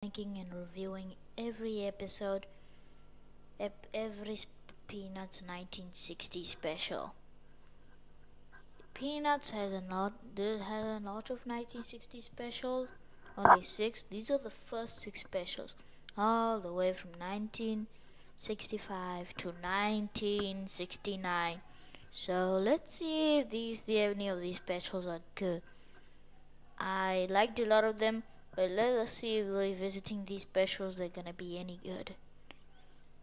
ranking and reviewing every episode, every Peanuts 1960 special. Peanuts has a lot of 1960 specials, only 6. These are the first 6 specials, all the way from 1965 to 1969. So let's see if any of these specials are good. I liked a lot of them, but let us see if revisiting these specials are gonna be any good.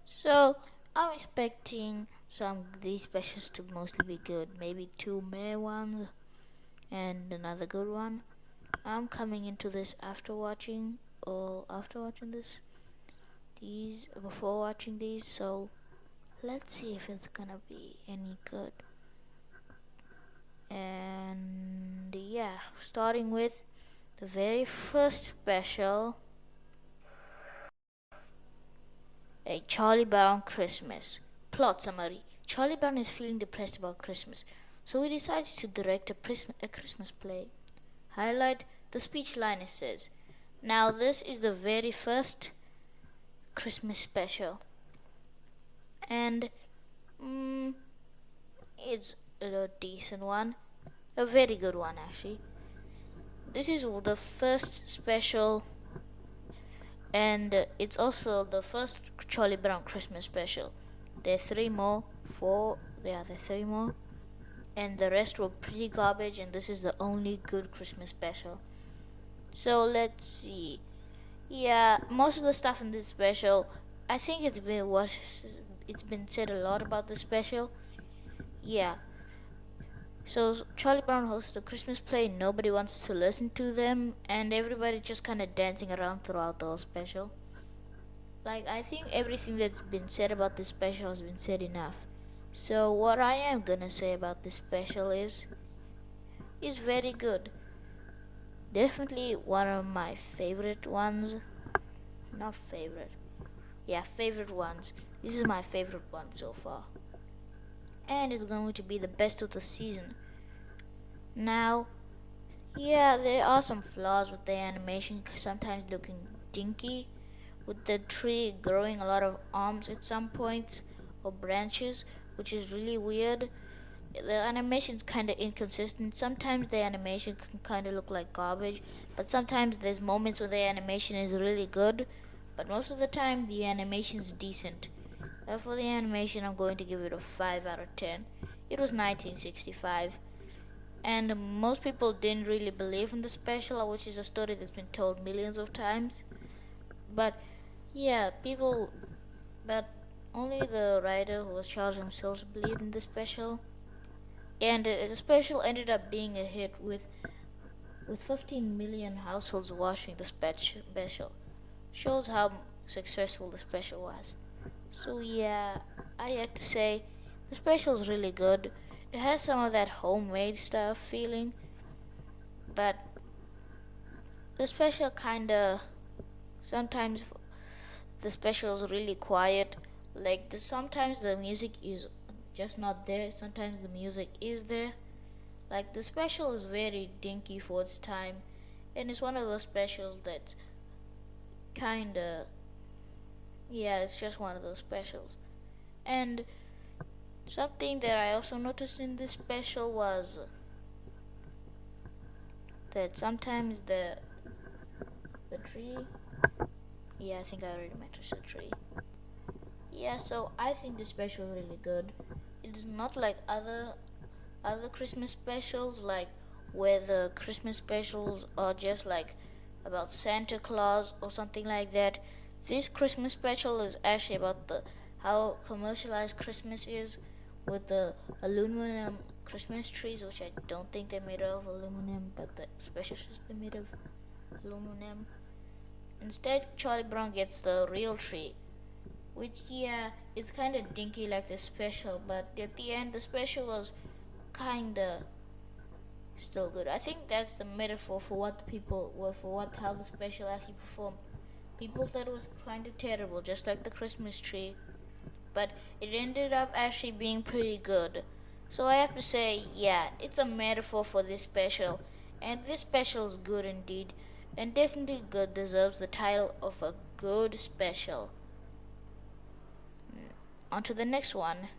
So I'm expecting some of these specials to mostly be good. Maybe 2 meh ones and another good one. I'm coming into this after watching before watching these, so let's see if it's gonna be any good. And yeah, starting with the very first special, A Charlie Brown Christmas. Plot summary. Charlie Brown is feeling depressed about Christmas, so he decides to direct a Christmas play. Highlight, the speech line says, "Now this is the very first Christmas special." And it's a decent one. A very good one, actually. This is the first special, and it's also the first Charlie Brown Christmas special. There are 3 more, there are 3 more, and the rest were pretty garbage, and this is the only good Christmas special. So let's see. Yeah, most of the stuff in this special, I think it's been said a lot about this special. Yeah. So Charlie Brown hosts the Christmas play, nobody wants to listen to them, and everybody just kind of dancing around throughout the whole special. Like, I think everything that's been said about this special has been said enough. So what I am gonna say about this special is very good. Definitely one of my favorite ones. Not favorite. Yeah, favorite ones. This is my favorite one so far. And it's going to be the best of the season. Now, yeah, there are some flaws with the animation, sometimes looking dinky, with the tree growing a lot of arms at some points, or branches, which is really weird. The animation's kind of inconsistent. Sometimes the animation can kind of look like garbage, but sometimes there's moments where the animation is really good, but most of the time the animation's decent. For the animation, I'm going to give it a 5 out of 10. It was 1965, and most people didn't really believe in the special, which is a story that's been told millions of times. But yeah, but only the writer who was Charles himself believed in the special. And the special ended up being a hit with 15 million households watching the special. Shows how successful the special was. So yeah, I have to say the special is really good. It has some of that homemade stuff feeling, but the special kinda sometimes the special is really quiet. Like sometimes the music is just not there. Sometimes the music is there. Like the special is very dinky for its time, and it's one of those specials that kinda, yeah, it's just one of those specials. And something that I also noticed in this special was that sometimes the tree, yeah, I think I already mentioned the tree. Yeah, so I think this special is really good. It is not like other Christmas specials, like where the Christmas specials are just like about Santa Claus or something like that. This Christmas special is actually about how commercialized Christmas is, with the aluminum Christmas trees, which I don't think they're made of aluminum, but the special is made of aluminum. Instead, Charlie Brown gets the real tree, which, yeah, it's kind of dinky like the special, but at the end the special was kinda still good. I think that's the metaphor for how the special actually performed. People thought it was kinda terrible, just like the Christmas tree, but it ended up actually being pretty good. So I have to say, yeah, it's a metaphor for this special, and this special is good indeed. and definitely good, deserves the title of a good special. On to the next one.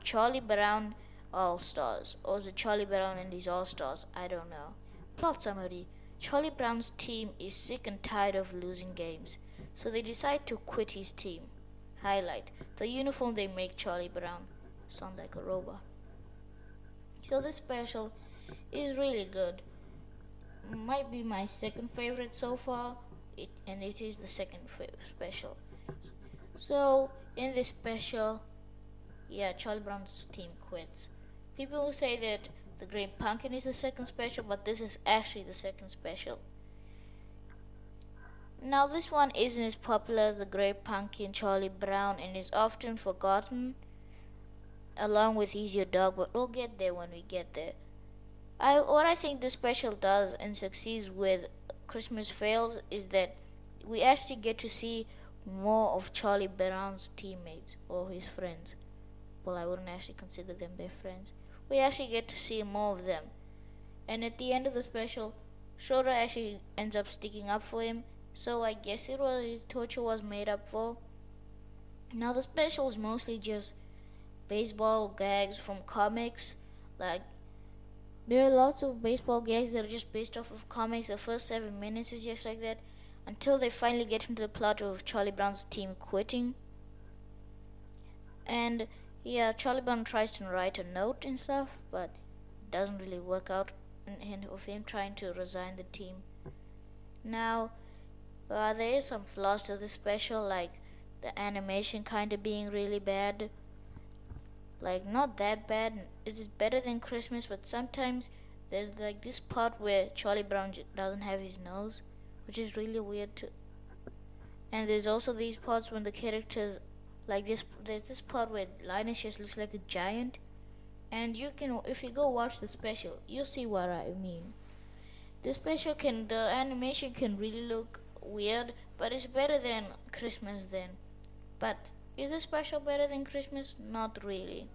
Charlie Brown All-Stars. Or is it Charlie Brown and his All-Stars? I don't know. Plot summary. Charlie Brown's team is sick and tired of losing games, so they decide to quit his team. Highlight. The uniform they make Charlie Brown sound like a robot. So this special is really good. Might be my second favorite so far, and it is the second special. So in this special, yeah, Charlie Brown's team quits. People will say that the Great Pumpkin is the second special, but this is actually the second special. Now this one isn't as popular as the Great Pumpkin Charlie Brown and is often forgotten along with He's Your Dog, but we'll get there when we get there. What I think this special does and succeeds with Christmas fails is that we actually get to see more of Charlie Brown's teammates or his friends. Well, I wouldn't actually consider them their friends. We actually get to see more of them. And at the end of the special, Schroeder actually ends up sticking up for him, so I guess it was his torture was made up for. Now the special is mostly just baseball gags from comics. Like, there are lots of baseball gags that are just based off of comics. The first 7 minutes is just like that, until they finally get into the plot of Charlie Brown's team quitting. And yeah, Charlie Brown tries to write a note and stuff, but it doesn't really work out, and of him trying to resign the team. Now, there is some flaws to this special, like the animation kind of being really bad. Like, not that bad. It's better than Christmas, but sometimes there's like this part where Charlie Brown doesn't have his nose, which is really weird too. And there's also these parts when the characters, like this, there's this part where Linus just looks like a giant, and you can, if you go watch the special, you'll see what I mean. The animation can really look weird, but it's better than Christmas then. But is the special better than Christmas? Not really.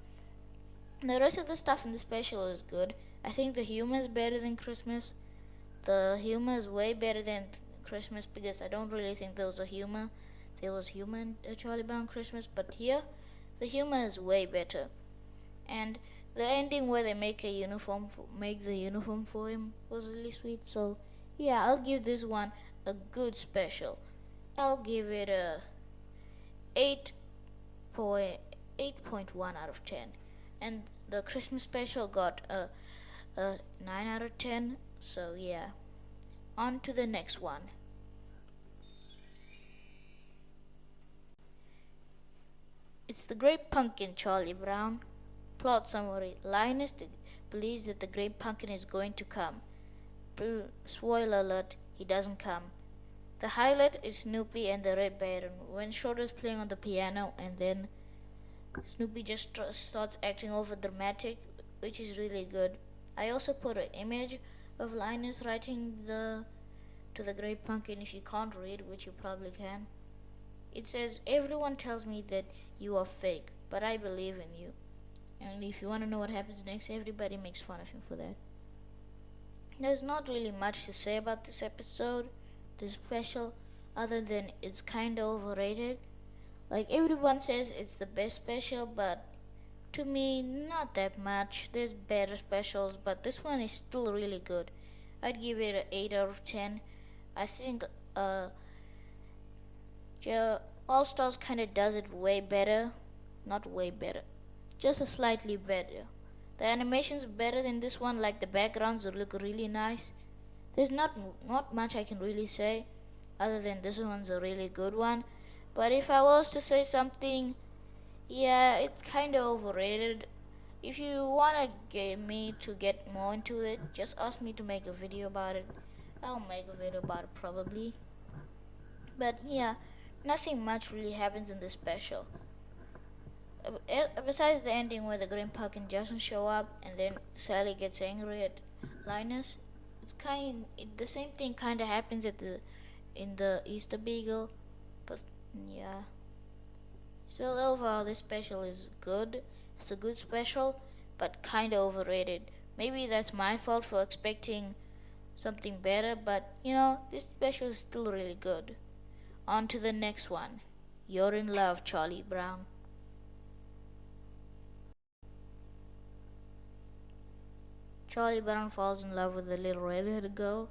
The rest of the stuff in the special is good. I think the humor is better than Christmas. The humor is way better than Christmas because I don't really think there was humor. There was humor in Charlie Brown Christmas, but here the humor is way better. And the ending where they make the uniform for him was really sweet. So yeah, I'll give this one a good special. I'll give it a 8.1 out of 10. And the Christmas special got a 9 out of 10. So yeah, on to the next one. It's the Great Pumpkin, Charlie Brown. Plot summary. Linus believes that the Great Pumpkin is going to come. Spoiler alert, he doesn't come. The highlight is Snoopy and the Red Baron when Schroeder's playing on the piano, and then Snoopy just starts acting over dramatic, which is really good. I also put an image of Linus writing to the Great Pumpkin if you can't read, which you probably can. It says, "Everyone tells me that you are fake, but I believe in you." And if you want to know what happens next, everybody makes fun of him for that. There's not really much to say about this episode, this special, other than it's kinda overrated. Like, everyone says it's the best special, but to me, not that much. There's better specials, but this one is still really good. I'd give it an 8 out of 10. I think All Stars kinda does it way better. Not way better, just a slightly better. The animation's better than this one, like the backgrounds look really nice. There's not much I can really say, other than this one's a really good one. But if I was to say something, yeah, it's kinda overrated. If you wanna get me to get more into it, just ask me to make a video about it. I'll make a video about it probably. But yeah, nothing much really happens in this special. Besides the ending where the Green Pumpkin doesn't show up and then Sally gets angry at Linus, the same thing kinda happens in the Easter Beagle. But yeah. So overall this special is good. It's a good special, but kinda overrated Maybe that's my fault for expecting something better, but this special is still really good. On to the next one. You're in Love, Charlie Brown. Charlie Brown falls in love with a little redheaded girl.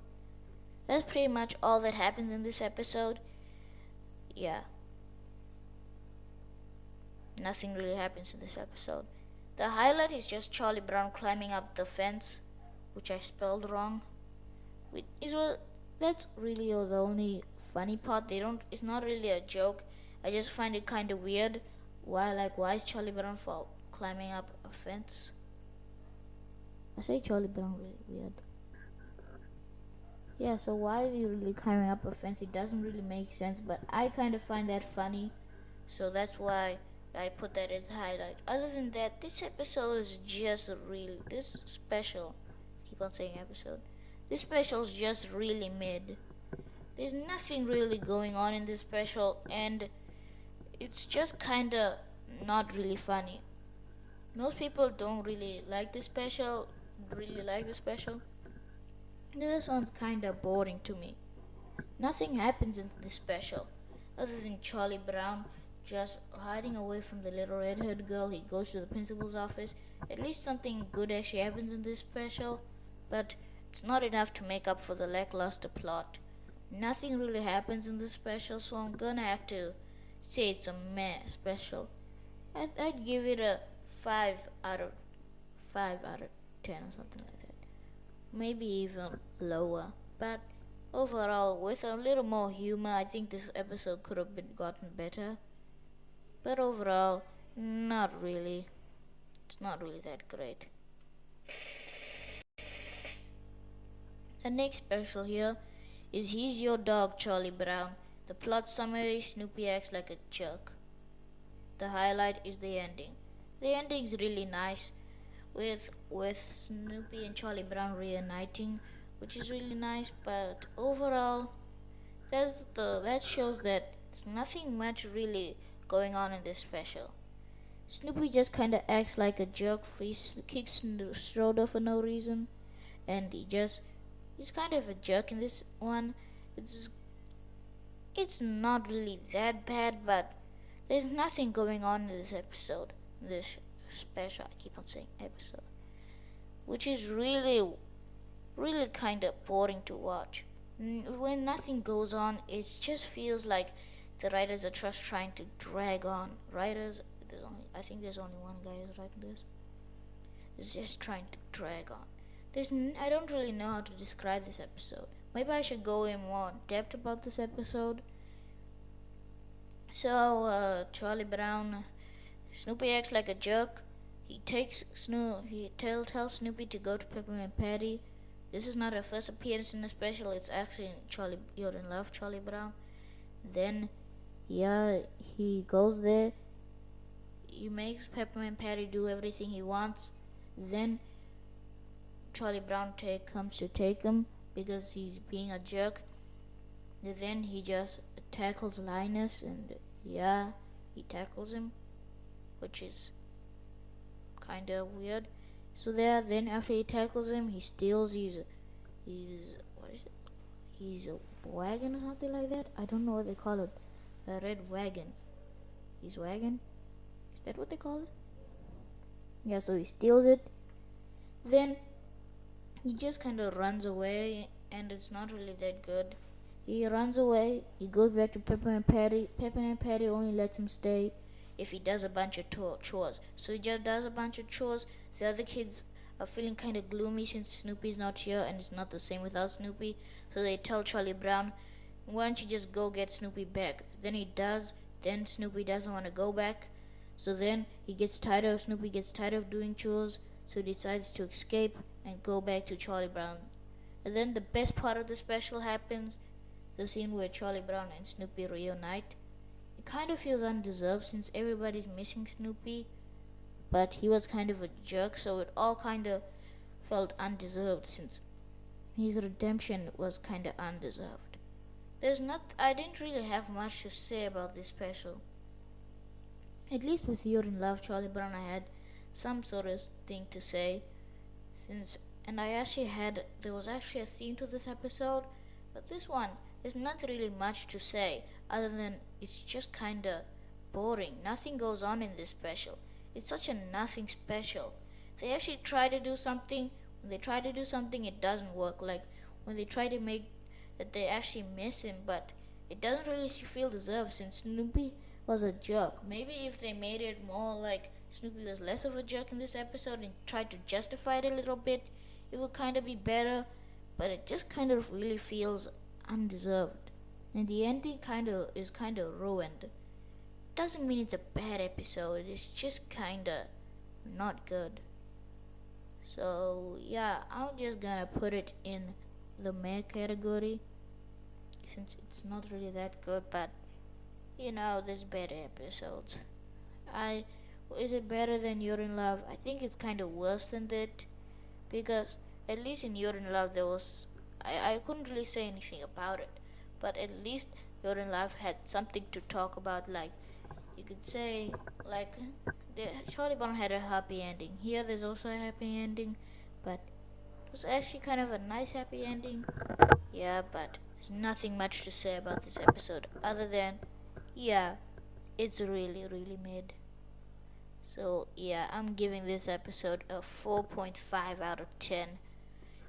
That's pretty much all that happens in this episode. Yeah, nothing really happens in this episode. The highlight is just Charlie Brown climbing up the fence, which I spelled wrong. That's really the only funny part. It's not really a joke. I just find it kind of weird. Why is Charlie Brown climbing up a fence? I say Charlie Brown really weird. Yeah, so why is he really climbing up a fence? It doesn't really make sense, but I kind of find that funny. So that's why I put that as the highlight. Other than that, this episode is just this special. Keep on saying episode. This special is just really mid. There's nothing really going on in this special, and it's just kinda not really funny. Most people don't really like this special. This one's kinda boring to me. Nothing happens in this special, other than Charlie Brown just hiding away from the little redhead girl. He goes to the principal's office. At least something good actually happens in this special, but it's not enough to make up for the lackluster plot. Nothing really happens in this special, so I'm gonna have to say it's a meh special. I'd give it a 5 out of 10 or something like that. Maybe even lower. But overall, with a little more humor, I think this episode could have been gotten better. But overall, not really. It's not really that great. The next special here is He's Your Dog, Charlie Brown. The plot summary: Snoopy acts like a jerk. The highlight is the ending. The ending is really nice, with Snoopy and Charlie Brown reuniting, which is really nice. But overall, that shows that there's nothing much really going on in this special. Snoopy just kinda acts like a jerk. He kicks Schroeder for no reason, and he's kind of a jerk in this one. It's not really that bad, but there's nothing going on in this episode. This special, I keep on saying episode, which is really kind of boring to watch. When nothing goes on, it just feels like the writers are just trying to drag on. I think there's only one guy who's writing this. It's just trying to drag on. I don't really know how to describe this episode. Maybe I should go in more depth about this episode. So, Charlie Brown, Snoopy acts like a jerk. He tells Snoopy to go to Peppermint Patty. This is not her first appearance in the special. It's actually in You're in Love, Charlie Brown. Then, he goes there. He makes Peppermint Patty do everything he wants. Then Charlie Brown comes to take him because he's being a jerk. And then he just tackles Linus, and he tackles him, which is kind of weird. So then after he tackles him, he steals his wagon or something like that. I don't know what they call it. A red wagon. His wagon? Is that what they call it? Yeah, so he steals it. Then he just kind of runs away, and it's not really that good. He runs away. He goes back to Peppermint Patty. Peppermint Patty only lets him stay if he does a bunch of chores. So he just does a bunch of chores. The other kids are feeling kind of gloomy since Snoopy's not here, and it's not the same without Snoopy. So they tell Charlie Brown, why don't you just go get Snoopy back? Then he does. Then Snoopy doesn't want to go back. So then Snoopy gets tired of doing chores, so he decides to escape and go back to Charlie Brown. And then the best part of the special happens, the scene where Charlie Brown and Snoopy reunite. It kind of feels undeserved since everybody's missing Snoopy, but he was kind of a jerk, so it all kind of felt undeserved since his redemption was kind of undeserved. I didn't really have much to say about this special. At least with You're in Love, Charlie Brown, I had some sort of thing to say. since and there was actually a theme to this episode, but this one there's not really much to say other than it's just kinda boring. Nothing goes on in this special. It's such a nothing special. They actually try to do something. When they try to do something, it doesn't work. Like when they try to make that they actually miss him, but it doesn't really feel deserved since Snoopy was a jerk. Maybe if they made it more like Snoopy was less of a jerk in this episode and tried to justify it a little bit, it would kind of be better. But it just kind of really feels undeserved, and the ending is kind of ruined. Doesn't mean it's a bad episode. It's just kind of not good. So yeah, I'm just gonna put it in the meh category since it's not really that good. But there's better episodes. I Is it better than You're in Love? I think it's kind of worse than that because at least in You're in Love there was I couldn't really say anything about it, but at least You're in Love had something to talk about. Like you could say like the Charlie Brown had a happy ending. Here there's also a happy ending, but it was actually kind of a nice happy ending. Yeah, but there's nothing much to say about this episode other than yeah, it's really really mid. So yeah, I'm giving this episode a 4.5 out of 10,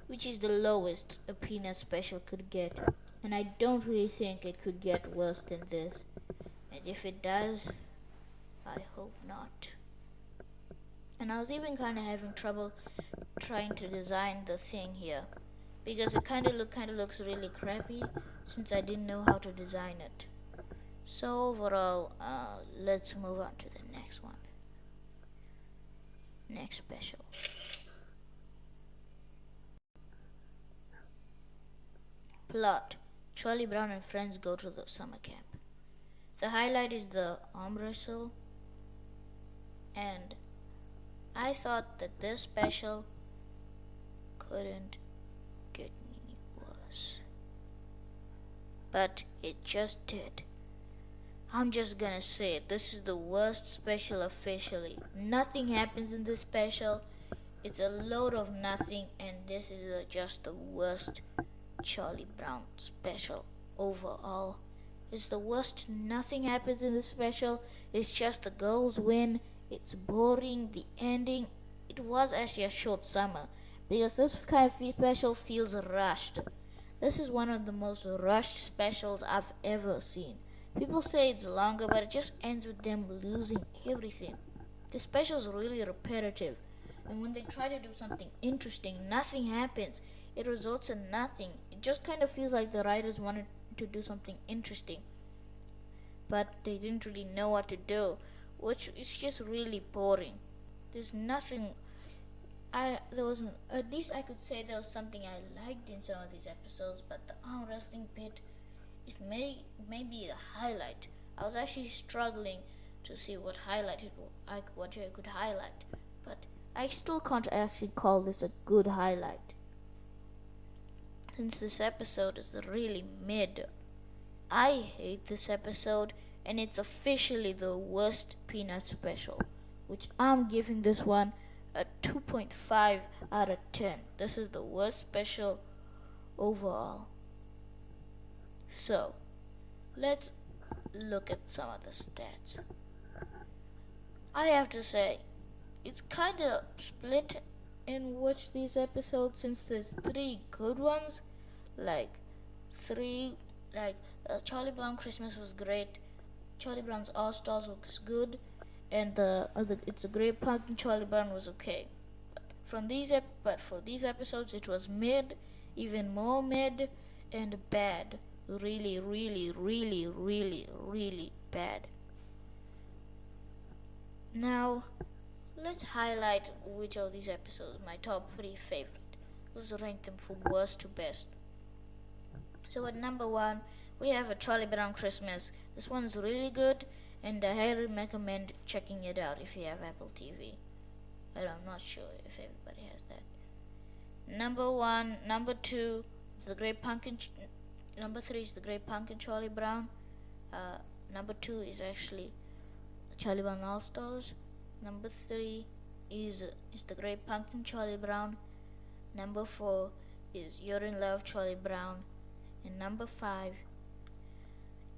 which is the lowest a Peanut special could get. And I don't really think it could get worse than this. And if it does, I hope not. And I was even kind of having trouble trying to design the thing here because it kind of looks really crappy since I didn't know how to design it. So overall, let's move on to the next one. Next special. Plot: Charlie Brown and friends go to the summer camp. The highlight is the arm wrestle, and I thought that this special couldn't get any worse. But it just did. I'm just gonna say it. This is the worst special officially. Nothing happens in this special. It's a load of nothing, and this is just the worst Charlie Brown special overall. It's the worst. Nothing happens in this special. It's just the girls win. It's boring. The ending. It was actually a short summer because this kind of special feels rushed. This is one of the most rushed specials I've ever seen. People say it's longer, but it just ends with them losing everything. The special is really repetitive, and when they try to do something interesting, nothing happens. It results in nothing. It just kind of feels like the writers wanted to do something interesting, but they didn't really know what to do, which is just really boring. There's nothing. There was at least I could say there was something I liked in some of these episodes, but the arm wrestling bit, it may be a highlight. I was actually struggling to see what I could highlight, but I still can't actually call this a good highlight since this episode is really mid. I hate this episode, and it's officially the worst Peanut special, which I'm giving this one a 2.5 out of 10. This is the worst special overall. So, let's look at some of the stats. I have to say, it's kind of split in which these episodes, since there's 3 good ones, Charlie Brown Christmas was great, Charlie Brown's All Stars was good, and the other It's a Great Pumpkin Charlie Brown was okay. But for these episodes, it was mid, even more mid, and bad. Really, really, really, really, really bad. Now, let's highlight which of these episodes my top 3 favorite. Let's rank them from worst to best. So at number 1, we have a Charlie Brown Christmas. This one's really good, and I highly recommend checking it out if you have Apple TV. But I'm not sure if everybody has that. Number 2, the Great Pumpkin. Number 3 is the Great Pumpkin Charlie Brown. Number 2 is actually Charlie Brown All Stars. Number 3 is the Great Pumpkin Charlie Brown. Number 4 is You're in Love, Charlie Brown. And number 5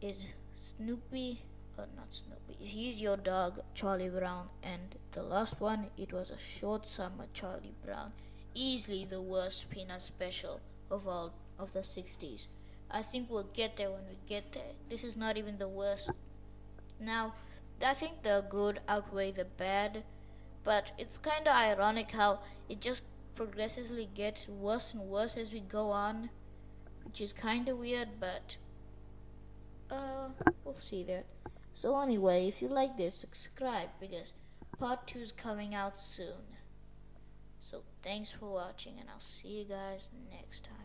is Snoopy, not Snoopy, He's Your Dog, Charlie Brown. And the last one, it was A Short Summer, Charlie Brown. Easily the worst Peanut special of all of the 60s. I think we'll get there when we get there. This is not even the worst. Now, I think the good outweigh the bad, but it's kind of ironic how it just progressively gets worse and worse as we go on, which is kind of weird, but we'll see that. So anyway, if you like this, subscribe because part 2 is coming out soon. So thanks for watching, and I'll see you guys next time.